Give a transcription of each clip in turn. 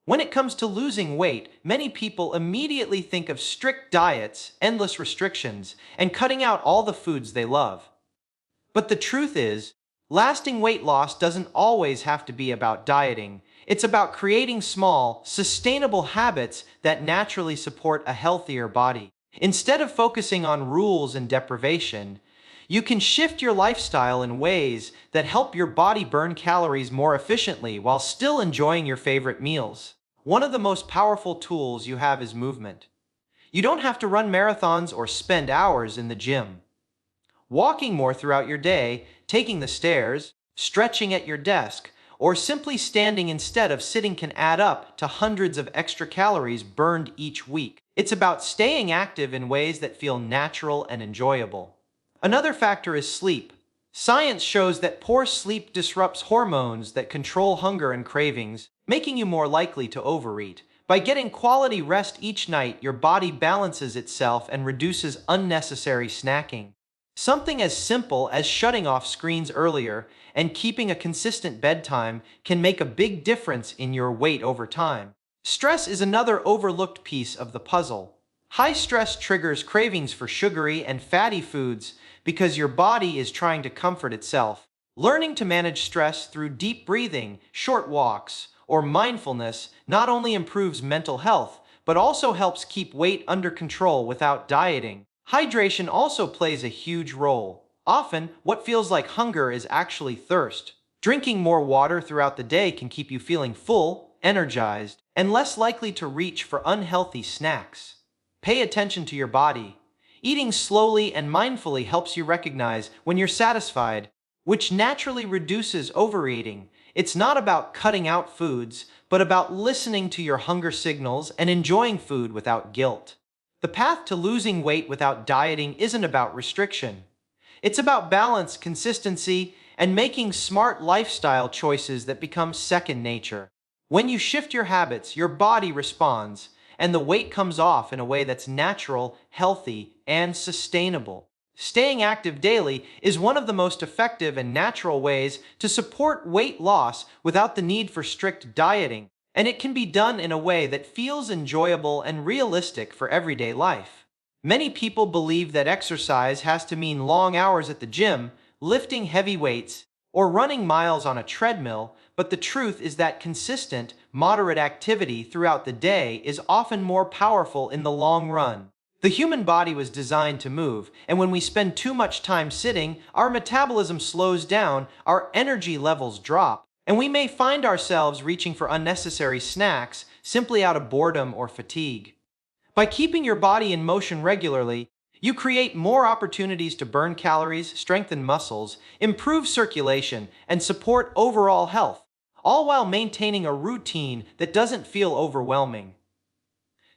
When it comes to losing weight, many people immediately think of strict diets, endless restrictions, and cutting out all the foods they love. But the truth is, lasting weight loss doesn't always have to be about dieting. It's about creating small, sustainable habits that naturally support a healthier body. Instead of focusing on rules and deprivation, you can shift your lifestyle in ways that help your body burn calories more efficiently while still enjoying your favorite meals. One of the most powerful tools you have is movement. You don't have to run marathons or spend hours in the gym. Walking more throughout your day, taking the stairs, stretching at your desk, or simply standing instead of sitting can add up to hundreds of extra calories burned each week. It's about staying active in ways that feel natural and enjoyable. Another factor is sleep. Science shows that poor sleep disrupts hormones that control hunger and cravings, making you more likely to overeat. By getting quality rest each night, your body balances itself and reduces unnecessary snacking. Something as simple as shutting off screens earlier and keeping a consistent bedtime can make a big difference in your weight over time. Stress is another overlooked piece of the puzzle. High stress triggers cravings for sugary and fatty foods because your body is trying to comfort itself. Learning to manage stress through deep breathing, short walks, or mindfulness not only improves mental health, but also helps keep weight under control without dieting. Hydration also plays a huge role. Often, what feels like hunger is actually thirst. Drinking more water throughout the day can keep you feeling full, energized, and less likely to reach for unhealthy snacks. Pay attention to your body. Eating slowly and mindfully helps you recognize when you're satisfied, which naturally reduces overeating. It's not about cutting out foods, but about listening to your hunger signals and enjoying food without guilt. The path to losing weight without dieting isn't about restriction. It's about balance, consistency, and making smart lifestyle choices that become second nature. When you shift your habits, your body responds, and the weight comes off in a way that's natural, healthy, and sustainable. Staying active daily is one of the most effective and natural ways to support weight loss without the need for strict dieting. And it can be done in a way that feels enjoyable and realistic for everyday life. Many people believe that exercise has to mean long hours at the gym, lifting heavy weights, or running miles on a treadmill, but the truth is that consistent, moderate activity throughout the day is often more powerful in the long run. The human body was designed to move, and when we spend too much time sitting, our metabolism slows down, our energy levels drop, and we may find ourselves reaching for unnecessary snacks simply out of boredom or fatigue. By keeping your body in motion regularly, you create more opportunities to burn calories, strengthen muscles, improve circulation, and support overall health, all while maintaining a routine that doesn't feel overwhelming.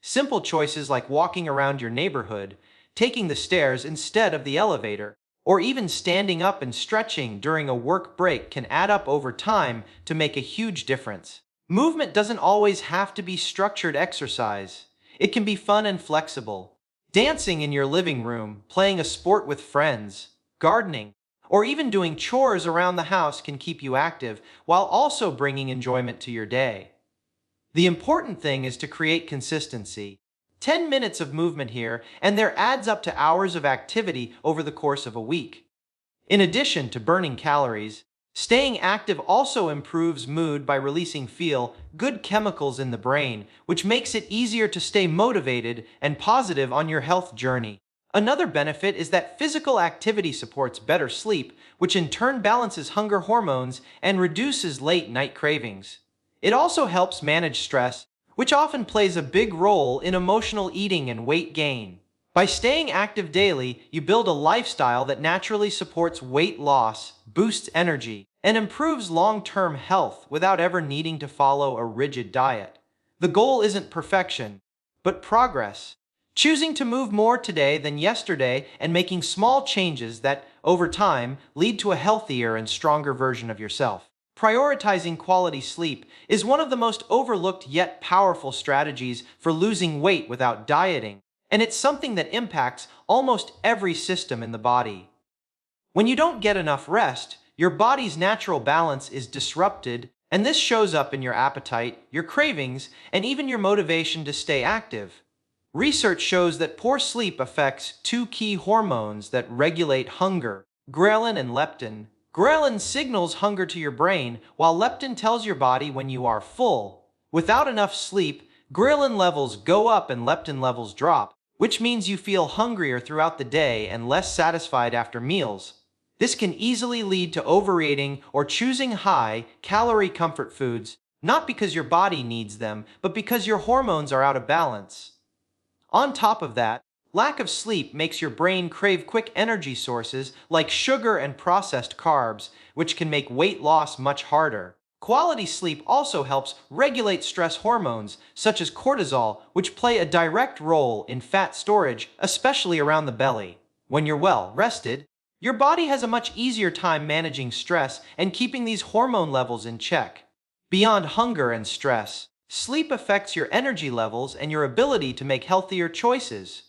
Simple choices like walking around your neighborhood, taking the stairs instead of the elevator, or even standing up and stretching during a work break can add up over time to make a huge difference. Movement doesn't always have to be structured exercise. It can be fun and flexible. Dancing in your living room, playing a sport with friends, gardening, or even doing chores around the house can keep you active while also bringing enjoyment to your day. The important thing is to create consistency. 10 minutes of movement here and there adds up to hours of activity over the course of a week. In addition to burning calories, staying active also improves mood by releasing feel-good chemicals in the brain, which makes it easier to stay motivated and positive on your health journey. Another benefit is that physical activity supports better sleep, which in turn balances hunger hormones and reduces late-night cravings. It also helps manage stress, which often plays a big role in emotional eating and weight gain. By staying active daily, you build a lifestyle that naturally supports weight loss, boosts energy, and improves long-term health without ever needing to follow a rigid diet. The goal isn't perfection, but progress. Choosing to move more today than yesterday and making small changes that, over time, lead to a healthier and stronger version of yourself. Prioritizing quality sleep is one of the most overlooked yet powerful strategies for losing weight without dieting, and it's something that impacts almost every system in the body. When you don't get enough rest, your body's natural balance is disrupted, And this shows up in your appetite, your cravings, and even your motivation to stay active. Research shows that poor sleep affects two key hormones that regulate hunger: ghrelin and leptin. Ghrelin signals hunger to your brain, while leptin tells your body when you are full. Without enough sleep, ghrelin levels go up and leptin levels drop, which means you feel hungrier throughout the day and less satisfied after meals. This can easily lead to overeating or choosing high-calorie comfort foods, not because your body needs them, but because your hormones are out of balance. On top of that, lack of sleep makes your brain crave quick energy sources like sugar and processed carbs, which can make weight loss much harder. Quality sleep also helps regulate stress hormones, such as cortisol, which play a direct role in fat storage, especially around the belly. When you're well rested, your body has a much easier time managing stress and keeping these hormone levels in check. Beyond hunger and stress, sleep affects your energy levels and your ability to make healthier choices.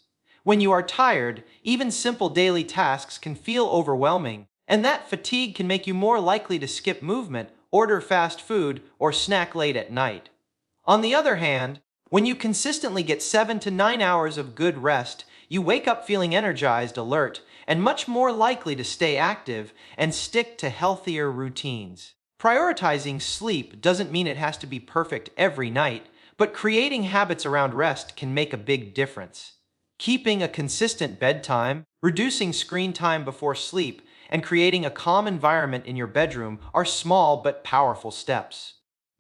When you are tired, even simple daily tasks can feel overwhelming, and that fatigue can make you more likely to skip movement, order fast food, or snack late at night. On the other hand, when you consistently get 7 to 9 hours of good rest, you wake up feeling energized, alert, and much more likely to stay active and stick to healthier routines. Prioritizing sleep doesn't mean it has to be perfect every night, but creating habits around rest can make a big difference. Keeping a consistent bedtime, reducing screen time before sleep, and creating a calm environment in your bedroom are small but powerful steps.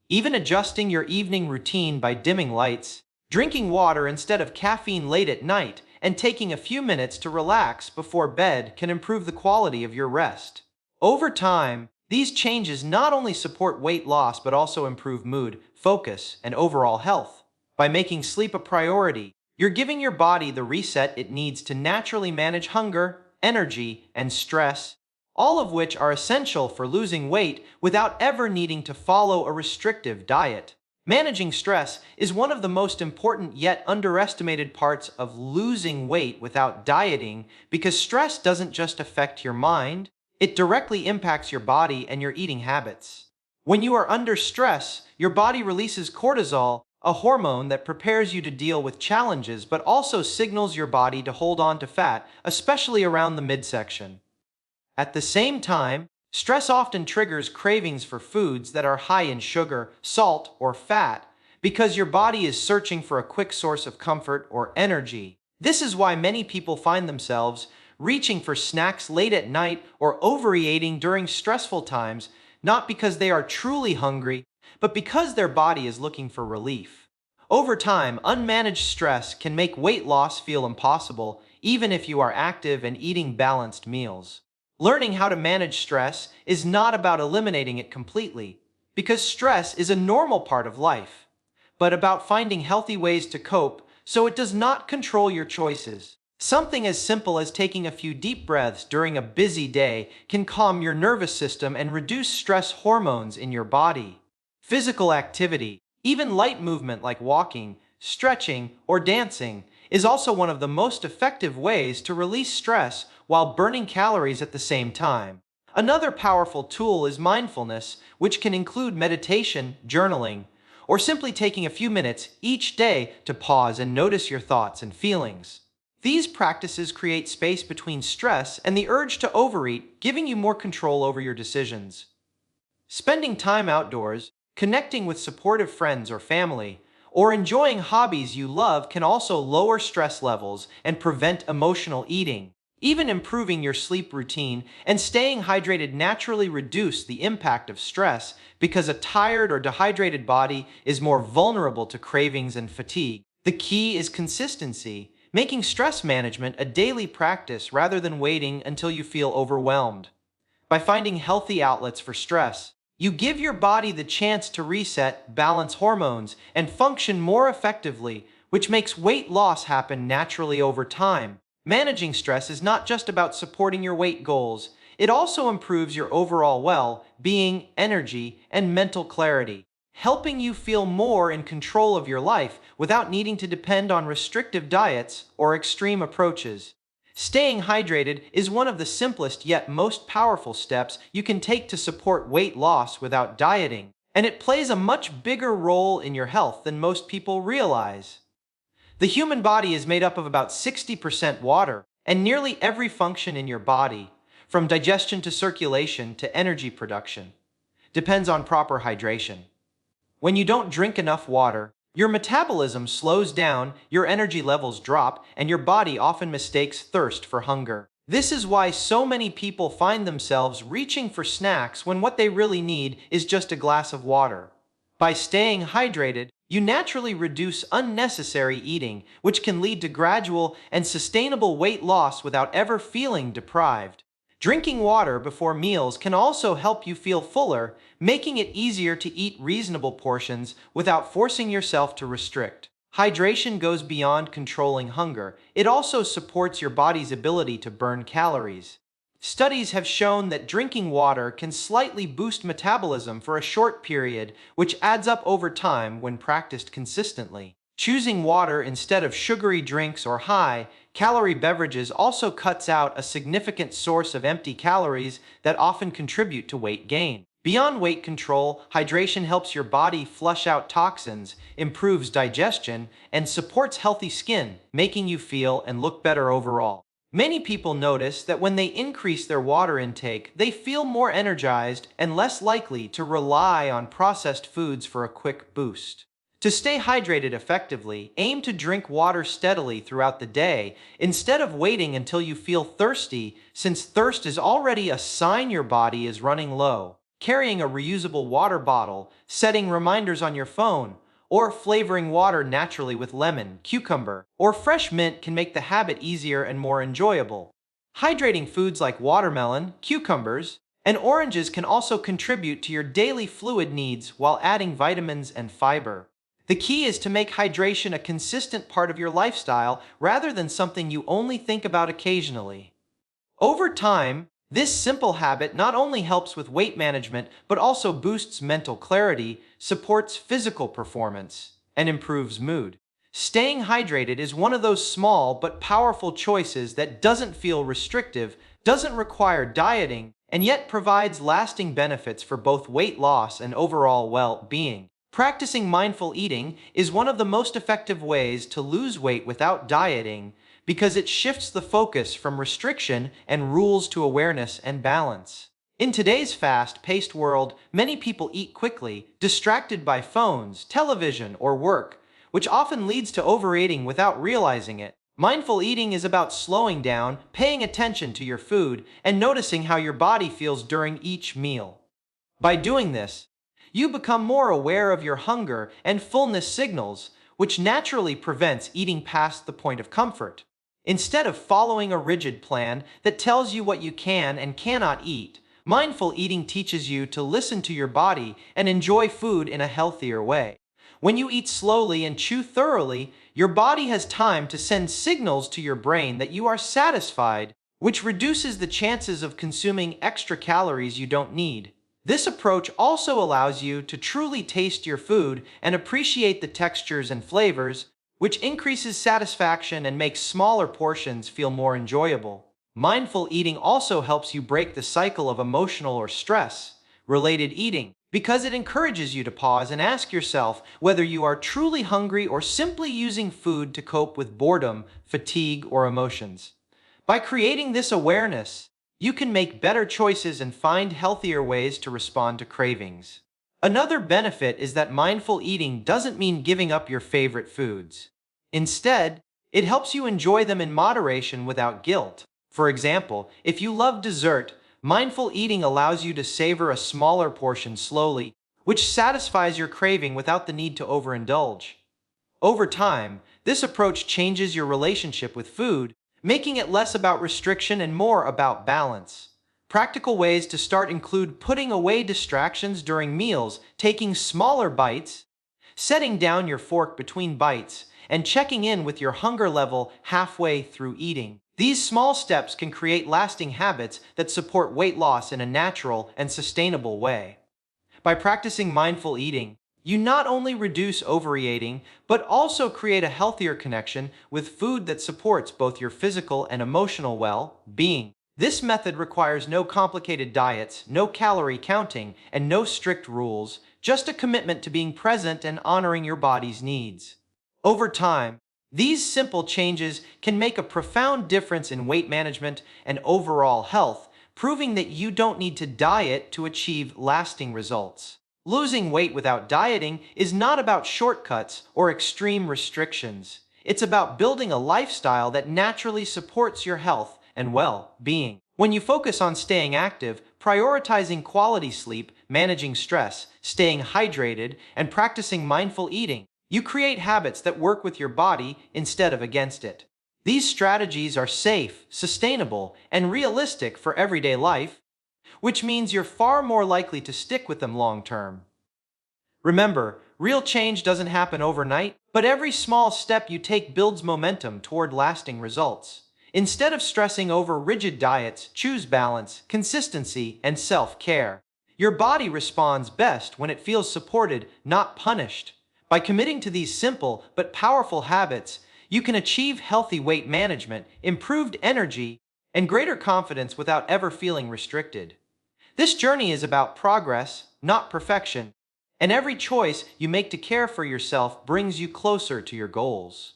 Even adjusting your evening routine by dimming lights, drinking water instead of caffeine late at night, and taking a few minutes to relax before bed can improve the quality of your rest. Over time, these changes not only support weight loss but also improve mood, focus, and overall health. By making sleep a priority, you're giving your body the reset it needs to naturally manage hunger, energy, and stress, all of which are essential for losing weight without ever needing to follow a restrictive diet. Managing stress is one of the most important yet underestimated parts of losing weight without dieting, because stress doesn't just affect your mind, it directly impacts your body and your eating habits. When you are under stress, your body releases cortisol, a hormone that prepares you to deal with challenges but also signals your body to hold on to fat, especially around the midsection. At the same time, stress often triggers cravings for foods that are high in sugar, salt, or fat, because your body is searching for a quick source of comfort or energy. This is why many people find themselves reaching for snacks late at night or overeating during stressful times, not because they are truly hungry, but because their body is looking for relief. Over time, unmanaged stress can make weight loss feel impossible, even if you are active and eating balanced meals. Learning how to manage stress is not about eliminating it completely, because stress is a normal part of life, but about finding healthy ways to cope so it does not control your choices. Something as simple as taking a few deep breaths during a busy day can calm your nervous system and reduce stress hormones in your body. Physical activity, even light movement like walking, stretching, or dancing, is also one of the most effective ways to release stress while burning calories at the same time. Another powerful tool is mindfulness, which can include meditation, journaling, or simply taking a few minutes each day to pause and notice your thoughts and feelings. These practices create space between stress and the urge to overeat, giving you more control over your decisions. Spending time outdoors, connecting with supportive friends or family, or enjoying hobbies you love can also lower stress levels and prevent emotional eating. Even improving your sleep routine and staying hydrated naturally reduce the impact of stress, because a tired or dehydrated body is more vulnerable to cravings and fatigue. The key is consistency, making stress management a daily practice rather than waiting until you feel overwhelmed. By finding healthy outlets for stress, you give your body the chance to reset, balance hormones, and function more effectively, which makes weight loss happen naturally over time. Managing stress is not just about supporting your weight goals, it also improves your overall well-being, energy, and mental clarity, helping you feel more in control of your life without needing to depend on restrictive diets or extreme approaches. Staying hydrated is one of the simplest yet most powerful steps you can take to support weight loss without dieting. and it plays a much bigger role in your health than most people realize. The human body is made up of about 60% water, and nearly every function in your body, from digestion to circulation to energy production, depends on proper hydration. When you don't drink enough water, your metabolism slows down, your energy levels drop, and your body often mistakes thirst for hunger. This is why so many people find themselves reaching for snacks when what they really need is just a glass of water. By staying hydrated, you naturally reduce unnecessary eating, which can lead to gradual and sustainable weight loss without ever feeling deprived. Drinking water before meals can also help you feel fuller, making it easier to eat reasonable portions without forcing yourself to restrict. Hydration goes beyond controlling hunger. It also supports your body's ability to burn calories. Studies have shown that drinking water can slightly boost metabolism for a short period, which adds up over time when practiced consistently. Choosing water instead of sugary drinks or high-calorie beverages also cuts out a significant source of empty calories that often contribute to weight gain. Beyond weight control, hydration helps your body flush out toxins, improves digestion, and supports healthy skin, making you feel and look better overall. Many people notice that when they increase their water intake, they feel more energized and less likely to rely on processed foods for a quick boost. To stay hydrated effectively, aim to drink water steadily throughout the day instead of waiting until you feel thirsty, since thirst is already a sign your body is running low. Carrying a reusable water bottle, setting reminders on your phone, or flavoring water naturally with lemon, cucumber, or fresh mint can make the habit easier and more enjoyable. Hydrating foods like watermelon, cucumbers, and oranges can also contribute to your daily fluid needs while adding vitamins and fiber. The key is to make hydration a consistent part of your lifestyle rather than something you only think about occasionally. Over time, this simple habit not only helps with weight management, but also boosts mental clarity, supports physical performance, and improves mood. Staying hydrated is one of those small but powerful choices that doesn't feel restrictive, doesn't require dieting, and yet provides lasting benefits for both weight loss and overall well-being. Practicing mindful eating is one of the most effective ways to lose weight without dieting, because it shifts the focus from restriction and rules to awareness and balance. In today's fast-paced world, many people eat quickly, distracted by phones, television, or work, which often leads to overeating without realizing it. Mindful eating is about slowing down, paying attention to your food, and noticing how your body feels during each meal. By doing this, you become more aware of your hunger and fullness signals, which naturally prevents eating past the point of comfort. Instead of following a rigid plan that tells you what you can and cannot eat, mindful eating teaches you to listen to your body and enjoy food in a healthier way. When you eat slowly and chew thoroughly, your body has time to send signals to your brain that you are satisfied, which reduces the chances of consuming extra calories you don't need. This approach also allows you to truly taste your food and appreciate the textures and flavors, which increases satisfaction and makes smaller portions feel more enjoyable. Mindful eating also helps you break the cycle of emotional or stress-related eating, because it encourages you to pause and ask yourself whether you are truly hungry or simply using food to cope with boredom, fatigue, or emotions. By creating this awareness, you can make better choices and find healthier ways to respond to cravings. Another benefit is that mindful eating doesn't mean giving up your favorite foods. Instead, it helps you enjoy them in moderation without guilt. For example, if you love dessert, mindful eating allows you to savor a smaller portion slowly, which satisfies your craving without the need to overindulge. Over time, this approach changes your relationship with food, making it less about restriction and more about balance. Practical ways to start include putting away distractions during meals, taking smaller bites, setting down your fork between bites, and checking in with your hunger level halfway through eating. These small steps can create lasting habits that support weight loss in a natural and sustainable way. By practicing mindful eating, you not only reduce overeating, but also create a healthier connection with food that supports both your physical and emotional well-being. This method requires no complicated diets, no calorie counting, and no strict rules, just a commitment to being present and honoring your body's needs. Over time, these simple changes can make a profound difference in weight management and overall health, proving that you don't need to diet to achieve lasting results. Losing weight without dieting is not about shortcuts or extreme restrictions. It's about building a lifestyle that naturally supports your health and well-being. When you focus on staying active, prioritizing quality sleep, managing stress, staying hydrated, and practicing mindful eating, you create habits that work with your body instead of against it. These strategies are safe, sustainable, and realistic for everyday life, which means you're far more likely to stick with them long term. Remember, real change doesn't happen overnight, but every small step you take builds momentum toward lasting results. Instead of stressing over rigid diets, choose balance, consistency, and self-care. Your body responds best when it feels supported, not punished. By committing to these simple but powerful habits, you can achieve healthy weight management, improved energy, and greater confidence without ever feeling restricted. This journey is about progress, not perfection, and every choice you make to care for yourself brings you closer to your goals.